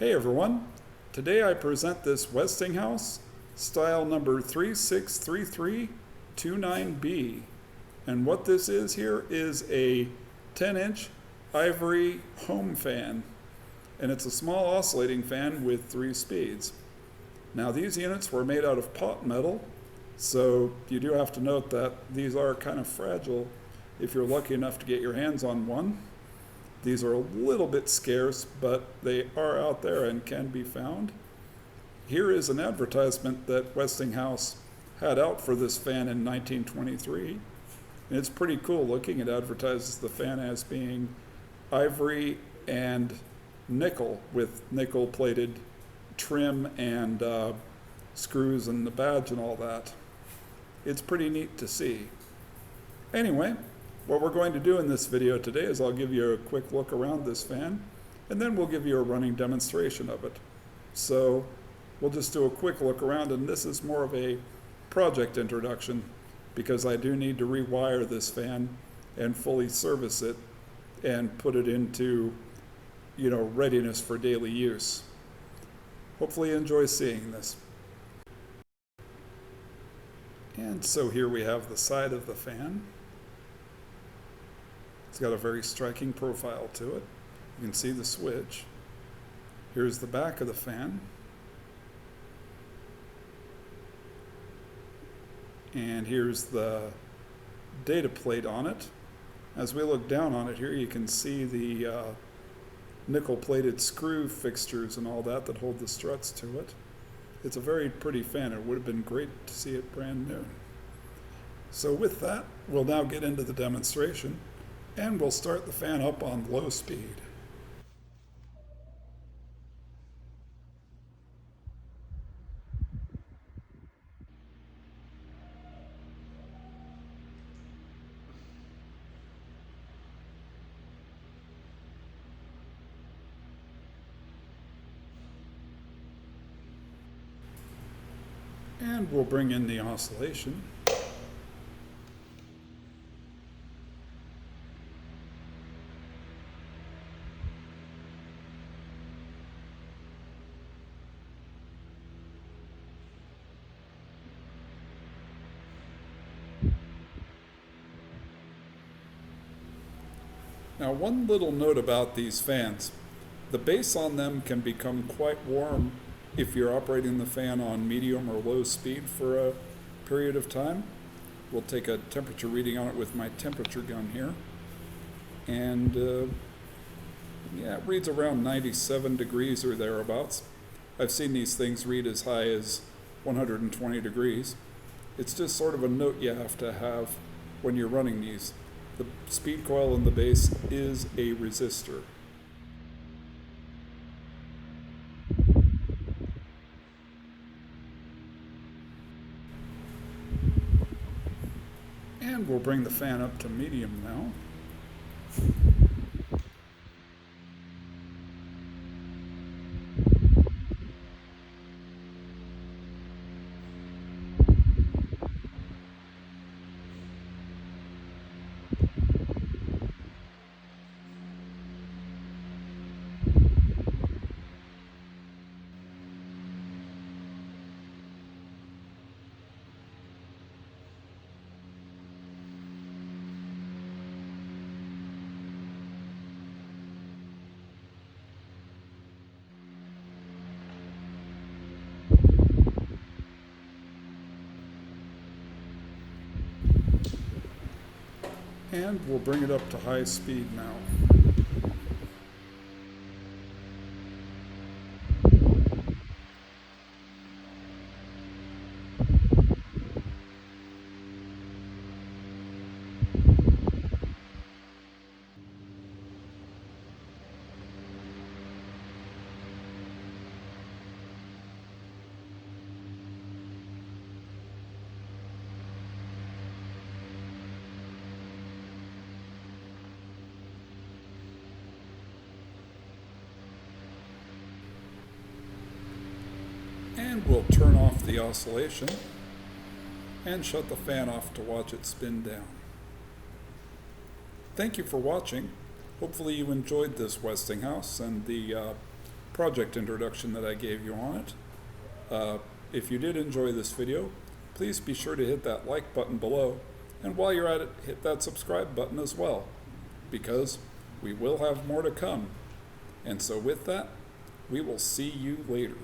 Hey everyone, today I present this Westinghouse style number 363329B, and what this is here is a 10-inch Ivory home fan, and it's a small oscillating fan with 3 speeds. Now these units were made out of pot metal, so you do have to note that these are kind of fragile if you're lucky enough to get your hands on one. These are a little bit scarce, but they are out there and can be found. Here is an advertisement that Westinghouse had out for this fan in 1923. And it's pretty cool looking. It advertises the fan as being ivory and nickel, with nickel plated trim and screws and the badge and all that. It's pretty neat to see. Anyway, what we're going to do in this video today is I'll give you a quick look around this fan, and then we'll give you a running demonstration of it. So we'll just do a quick look around, and this is more of a project introduction because I do need to rewire this fan and fully service it and put it into, readiness for daily use. Hopefully you enjoy seeing this. And so here we have the side of the fan. It's got a very striking profile to it. You can see the switch. Here's the back of the fan. And here's the data plate on it. As we look down on it here, you can see the nickel-plated screw fixtures and all that hold the struts to it. It's a very pretty fan. It would have been great to see it brand new. So with that, we'll now get into the demonstration. And we'll start the fan up on low speed. And we'll bring in the oscillation. Now, one little note about these fans. The base on them can become quite warm if you're operating the fan on medium or low speed for a period of time. We'll take a temperature reading on it with my temperature gun here. And it reads around 97 degrees or thereabouts. I've seen these things read as high as 120 degrees. It's just sort of a note you have to have when you're running these. The speed coil in the base is a resistor. And we'll bring the fan up to medium now. And we'll bring it up to high speed now. And we'll turn off the oscillation and shut the fan off to watch it spin down. Thank you for watching. Hopefully you enjoyed this Westinghouse and the project introduction that I gave you on it. If you did enjoy this video, please be sure to hit that like button below, and while you're at it, hit that subscribe button as well, because we will have more to come. And so with that, we will see you later.